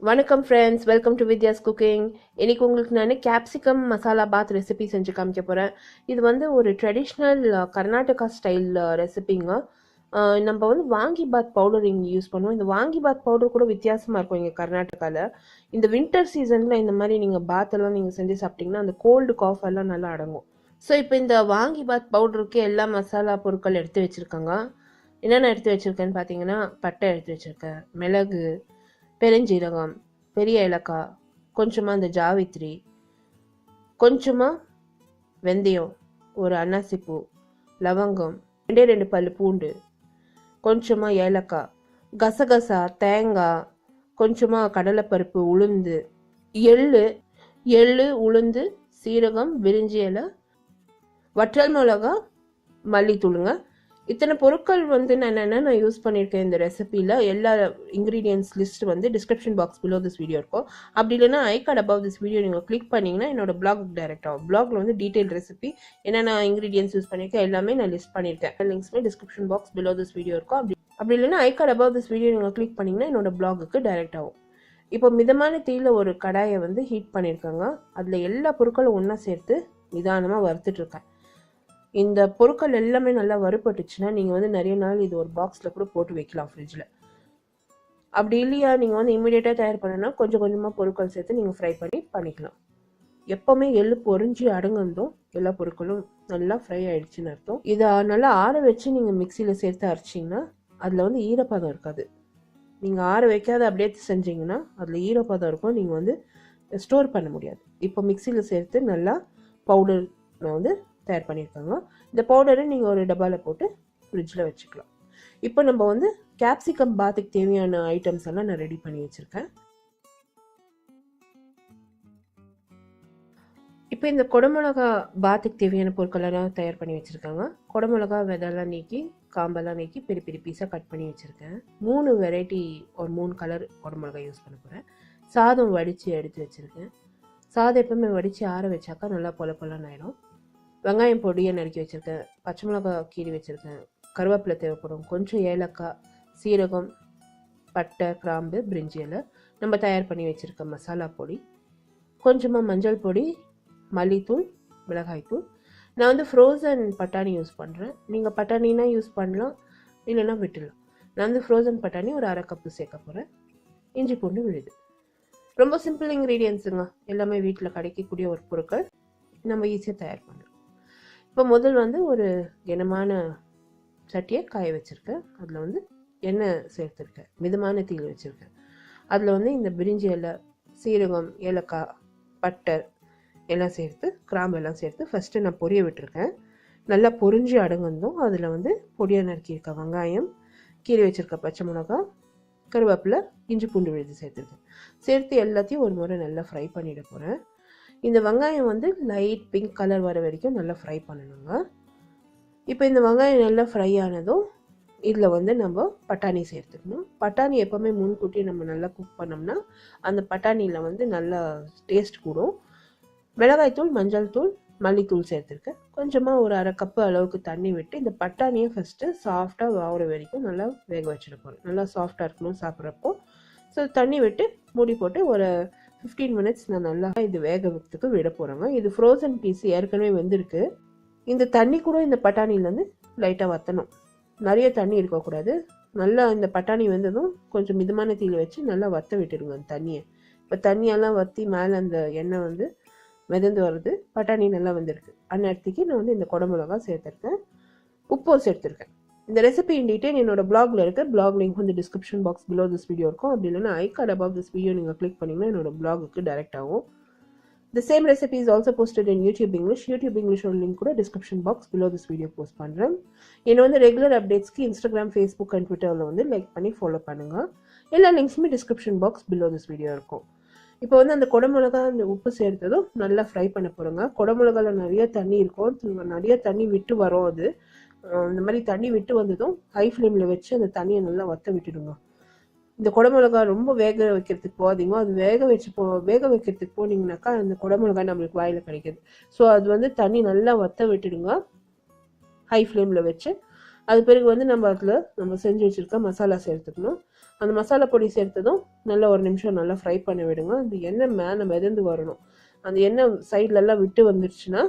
வணக்கம் friends, welcome to Vidya's cooking. இன்னைக்கு உங்களுக்கு நான் கேப்சிகம் மசாலா பாத் ரெசிபி செஞ்சு காமிக்க போகிறேன். இது வந்து ஒரு ட்ரெடிஷ்னல் கர்நாடகா ஸ்டைல் ரெசிபிங்க. நம்ம வந்து வாங்கி பாத் பவுடர் இங்கே யூஸ் பண்ணுவோம். இந்த வாங்கி பாத் பவுடர் கூட வித்தியாசமாக இருக்கும் இங்கே கர்நாடகாவில். இந்த வின்டர் சீசனில் இந்த மாதிரி நீங்கள் பாத்தெல்லாம் நீங்கள் செஞ்சு சாப்பிட்டீங்கன்னா அந்த கோல்டு காஃப் எல்லாம் நல்லா அடங்கும். ஸோ இப்போ இந்த வாங்கி பாத் பவுடருக்கு எல்லா மசாலா பொருட்கள் எடுத்து வச்சுருக்காங்க. என்னென்ன எடுத்து வச்சுருக்கேன்னு பார்த்தீங்கன்னா, பட்டை எடுத்து வச்சுருக்கேன், மிளகு, பெருஞ்சீரகம், பெரிய ஏலக்காய், கொஞ்சமாக இந்த ஜாவித்ரி, கொஞ்சமாக வெந்தயம், ஒரு அன்னாசிப்பூ, லவங்கம், 2 பல்லு பூண்டு, கொஞ்சமாக ஏலக்காய், கசகசா, தேங்காய், கொஞ்சமாக கடலைப்பருப்பு, உளுந்து, எள்ளு, உளுந்து, சீரகம், பிரிஞ்சி இலை, வற்றல் மிளகா, மல்லித்தூளுங்க. இத்தனை பொருட்கள் வந்து நான் யூஸ் பண்ணியிருக்கேன் இந்த ரெசிபியில். எல்லா இன்க்ரீடியன்ஸ் லிஸ்ட் வந்து description box below this video இருக்கும். அப்படி இல்லைன்னா I card above this video நீங்கள் கிளிக் பண்ணிங்கன்னா என்னோட பிளாக் டைரக்ட் ஆகும். பிளாக்ல வந்து டீட்டெயில் ரெசிபி என்னென்ன இன்க்ரீடியன்ஸ் யூஸ் பண்ணியிருக்கேன் எல்லாமே நான் லிஸ்ட் பண்ணியிருக்கேன். லிங்க்ஸ்மே description box below this video இருக்கும். அப்படி இல்லைன்னா I card above this video நீங்கள் கிளிக் பண்ணிங்கன்னா என்னோட பிளாகுக்கு டைரக்ட் ஆகும். இப்போ மிதமான தீயில் ஒரு கடாயை வந்து ஹீட் பண்ணியிருக்காங்க. அதில் எல்லா பொருட்களும் ஒன்றா சேர்த்து நிதானமாக வறுத்துட்ருக்கேன். இந்த பொருட்கள் எல்லாமே நல்லா வறுபட்டுச்சுன்னா நீங்கள் வந்து நிறைய நாள் இது ஒரு பாக்ஸில் கூட போட்டு வைக்கலாம் ஃப்ரிட்ஜில். அப்படி இல்லையா நீங்கள் வந்து இமீடியட்டாக தயார் பண்ணனா கொஞ்சம் கொஞ்சமாக பொருட்கள் சேர்த்து நீங்கள் ஃப்ரை பண்ணிக்கலாம். எப்போவுமே எள்ளு பொரிஞ்சு அடங்கந்தும் எல்லா பொருட்களும் நல்லா ஃப்ரை ஆகிடுச்சின்னு அர்த்தம். இதை நல்லா ஆற வச்சு நீங்கள் மிக்சியில் சேர்த்து அரைச்சிங்கன்னா அதில் வந்து ஈரப்பதம் இருக்காது. நீங்கள் ஆற வைக்காத அப்படியே செஞ்சிங்கன்னா அதில் ஈரப்பதம் இருக்கும், நீங்கள் வந்து ஸ்டோர் பண்ண முடியாது. இப்போ மிக்சியில் சேர்த்து நல்லா பவுடர் வந்து தயார் பண்ணியிருக்காங்க. இந்த பவுடரை நீங்கள் ஒரு டப்பாவில் போட்டு ஃப்ரிட்ஜில் வச்சுக்கலாம். இப்போ நம்ம வந்து கேப்சிகம் பாத்துக்கு தேவையான ஐட்டம்ஸ் எல்லாம் நான் ரெடி பண்ணி வச்சுருக்கேன். இப்போ இந்த குடமிளகா பாத்துக்கு தேவையான பொருட்களெல்லாம் தயார் பண்ணி வச்சுருக்காங்க. குடமிளகா விதெல்லாம் நீக்கி காம்பெல்லாம் நீக்கி பெரிய பெரிய பீஸாக கட் பண்ணி வச்சுருக்கேன். 3 வெரைட்டி ஒரு 3 கலர் குடமிளகா யூஸ் பண்ண போகிறேன். சாதம் வடித்து எடுத்து வச்சுருக்கேன். சாதம் எப்பவுமே வடித்து ஆற வச்சாக்கா நல்லா பொலன்னு ஆயிடும். வெங்காயம் பொடியை நறுக்கி வச்சுருக்கேன், பச்சை மிளகா கீறி வச்சுருக்கேன், கருவேப்பிலை தேவைப்படும், கொஞ்சம் ஏலக்காய், சீரகம், பட்டை, கிராம்பு, பிரிஞ்சி இலை, நம்ம தயார் பண்ணி வச்சுருக்க மசாலா பொடி, கொஞ்சமாக மஞ்சள் பொடி, மல்லித்தூள், மிளகாய்த்தூள். நான் வந்து ஃப்ரோசன் பட்டாணி யூஸ் பண்ணுறேன். நீங்கள் பட்டாணினா யூஸ் பண்ணலாம், இல்லைன்னா விட்டுடலாம். நான் வந்து ஃப்ரோசன் பட்டாணி ஒரு 1/2 கப்பு சேர்க்க போகிறேன். இஞ்சி பூண்டு விழுது. ரொம்ப சிம்பிள் இன்க்ரீடியன்ஸுங்க. எல்லாமே வீட்டில் கிடைக்கக்கூடிய ஒரு பொருட்கள், நம்ம ஈஸியாக தயார் பண்ணுறோம். இப்போ முதல் வந்து ஒரு கனமான சட்டியை காய வச்சுருக்கேன். அதில் வந்து எண்ணெய் சேர்த்துருக்கேன், மிதமான தீயில் வச்சுருக்கேன். அதில் வந்து இந்த பிரிஞ்சி இலை, சீரகம், ஏலக்காய், பட்டை எல்லாம் சேர்த்து, கிராம்பு எல்லாம் சேர்த்து ஃபஸ்ட்டு நான் பொரிய விட்டுருக்கேன். நல்லா பொரிஞ்சு அடங்கந்தும் அதில் வந்து பொடியாக நறுக்கியிருக்க வெங்காயம், கீரை வச்சுருக்க பச்சை மிளகா, கருவேப்பிலை, இஞ்சி பூண்டு விழுது சேர்த்துருக்கேன். சேர்த்து எல்லாத்தையும் ஒரு முறை நல்லா ஃப்ரை பண்ணிட போகிறேன். இந்த வெங்காயம் வந்து லைட் பிங்க் கலர் வர வரைக்கும் நல்லா ஃப்ரை பண்ணணுங்க. இப்போ இந்த வெங்காயம் நல்லா ஃப்ரை ஆனதும் இதில் வந்து நம்ம பட்டாணி சேர்த்துக்கணும். பட்டாணி எப்போவுமே முன்கூட்டி நம்ம நல்லா குக் பண்ணோம்னா அந்த பட்டாணியில் வந்து நல்லா டேஸ்ட் கூடும். மிளகாய்த்தூள், மஞ்சள் தூள், மல்லித்தூள் சேர்த்துருக்கேன். கொஞ்சமாக ஒரு 1/2 கப்பு அளவுக்கு தண்ணி விட்டு இந்த பட்டாணியை ஃபஸ்ட்டு சாஃப்டாக ஆகிற வரைக்கும் நல்லா வேக வச்சுட போகிறேன். நல்லா சாஃப்டாக இருக்கணும் சாப்பிட்றப்போ. ஸோ தண்ணி விட்டு மூடி போட்டு ஒரு 15 மினிட்ஸ் நான் நல்லா இது வேக வைக்கிறதுக்கு விட போகிறேங்க. இது ஃப்ரோசன் பீஸ் ஏற்கனவே வெந்திருக்கு. இந்த தண்ணி கூட இந்த பட்டாணிலேருந்து லைட்டாக வற்றணும், நிறைய தண்ணி இருக்கக்கூடாது. நல்லா இந்த பட்டாணி வெந்ததும் கொஞ்சம் மிதமான தீயில் வச்சு நல்லா வற்ற விட்டுடுங்க அந்த தண்ணியை. இப்போ தண்ணியெல்லாம் வற்றி மேலே அந்த எண்ணெய் வந்து மிதந்து வருது, பட்டாணி நல்லா வெந்திருக்கு. அந்நேரத்துக்கு நான் வந்து இந்த குடமிளகா சேர்த்துருக்கேன், உப்பு சேர்த்துருக்கேன். இந்த ரெசிபி இன் டீட்டெயில் என்னோட பிளாக்ல இருக்கு. பிளாக் லிங்க் வந்து description box below this video இருக்கும். அப்படி இல்லைன்னா I card above this video நீங்கள் கிளிக் பண்ணிங்கன்னா என்னோட பிளாகுக்கு டைரக்ட் ஆகும். The same recipe is also posted in YouTube English. YouTube English link கூட description box below this video post பண்ணுறேன். என்னை வந்து ரெகுலர் அப்டேட்ஸ்க்கு இன்ஸ்டாகிராம், ஃபேஸ்புக் அண்ட் ட்விட்டரில் வந்து லைக் பண்ணி ஃபாலோ பண்ணுங்கள். எல்லா லிங்க்ஸுமே description box below this video இருக்கும். இப்போ வந்து அந்த குடமிளகா அந்த உப்பு சேர்த்ததும் நல்லா ஃப்ரை பண்ண போகிறோங்க. குடமிளகாவில் நிறைய தண்ணி இருக்கும், நிறைய தண்ணி விட்டு வரும். அது இந்த மாதிரி தண்ணி விட்டு வந்ததும் ஹை ஃப்ளேமில் வச்சு அந்த தண்ணியை நல்லா வற்ற விட்டுடுங்க. இந்த குடமிளகா ரொம்ப வேக வைக்கிறதுக்கு போகாதீங்க. அது வேக வைக்கிறதுக்கு போனீங்கன்னாக்கா அந்த குடமிளகா நம்மளுக்கு வாயில் கிடைக்கிது. ஸோ அது வந்து தண்ணி நல்லா வற்ற விட்டுடுங்க ஹை ஃப்ளேமில் வச்சு. அது பிறகு வந்து நம்ம அதில் நம்ம செஞ்சு வச்சுருக்க மசாலா சேர்த்துக்கணும். அந்த மசாலா பொடி சேர்த்ததும் நல்லா ஒரு நிமிஷம் நல்லா ஃப்ரை பண்ண விடுங்க. அந்த எண்ணெய் மேலே மிதந்து வரணும். அந்த எண்ணெய் சைட்லலாம் விட்டு வந்துடுச்சுன்னா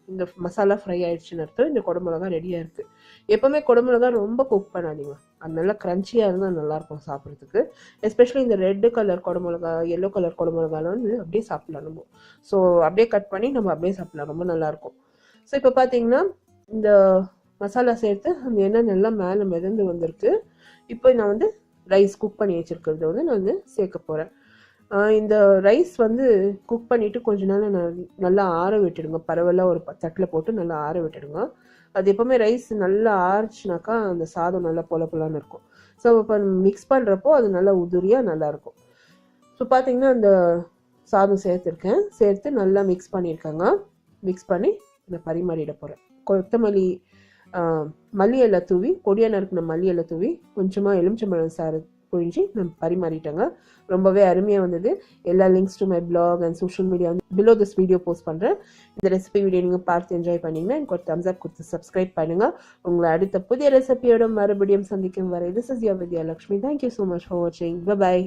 இந்த மசாலா ஃப்ரை ஆயிடுச்சுன்னு அர்த்தம். இந்த குடமிளகா ரெடியாக இருக்குது. எப்போவுமே குடமிளகா ரொம்ப குக் பண்ணாதீங்க. அது நல்லா க்ரன்ச்சியாக இருந்தால் நல்லாயிருக்கும் சாப்பிட்றதுக்கு. எஸ்பெஷலி இந்த ரெட்டு கலர் குடமிளகா, எல்லோ கலர் குடமிளகாலாம் வந்து அப்படியே சாப்பிட்லாம் நம்ம. ஸோ அப்படியே கட் பண்ணி நம்ம அப்படியே சாப்பிட்லாம், ரொம்ப நல்லாயிருக்கும். ஸோ இப்போ பார்த்தீங்கன்னா இந்த மசாலா சேர்த்து அந்த எண்ணெய் நல்லா மேலே மிதந்து வந்திருக்கு. இப்போ நான் வந்து ரைஸ் குக் பண்ணி வச்சுருக்கிறது வந்து நான் வந்து சேர்க்க போகிறேன். இந்த ரைஸ் வந்து குக் பண்ணிவிட்டு கொஞ்ச நேரம் நல்லா ஆற விட்டுடுங்க. பரவாயில்ல, ஒரு தட்டில் போட்டு நல்லா ஆற விட்டுடுங்க. அது எப்போவுமே ரைஸ் நல்லா ஆறுச்சுனாக்கா அந்த சாதம் நல்லா பொல பொலான்னு இருக்கும். ஸோ இப்போ மிக்ஸ் பண்ணுறப்போ அது நல்லா உதிரியாக நல்லாயிருக்கும். ஸோ பார்த்தீங்கன்னா அந்த சாதம் சேர்த்துருக்கேன். சேர்த்து நல்லா மிக்ஸ் பண்ணியிருக்கேங்க. மிக்ஸ் பண்ணி நான் பரிமாறிட போகிறேன். கொத்தமல்லி மல்லி இலை தூவி, பொடியாக நறுக்கின மல்லி இலை தூவி, கொஞ்சமாக எலுமிச்சம்பழம் சாறு புழிஞ்சு நான் பரிமாறிட்டேங்க. ரொம்பவே அருமையாக வந்தது. எல்லா links to my blog and social media வந்து பிலோ திஸ் வீடியோ போஸ்ட் பண்ணுறேன். இந்த ரெசிபி வீடியோ நீங்கள் பார்த்து என்ஜாய் பண்ணிங்கன்னா எனக்கு ஒரு தம்ஸ் அப் கொடுத்து சப்ஸ்கிரைப் பண்ணுங்கள். உங்களை அடுத்த புதிய ரெசிபியோட மறுபடியும் சந்திக்கும் வரை this is your Vidyalakshmi. Thank you so much for வாட்சிங். பை.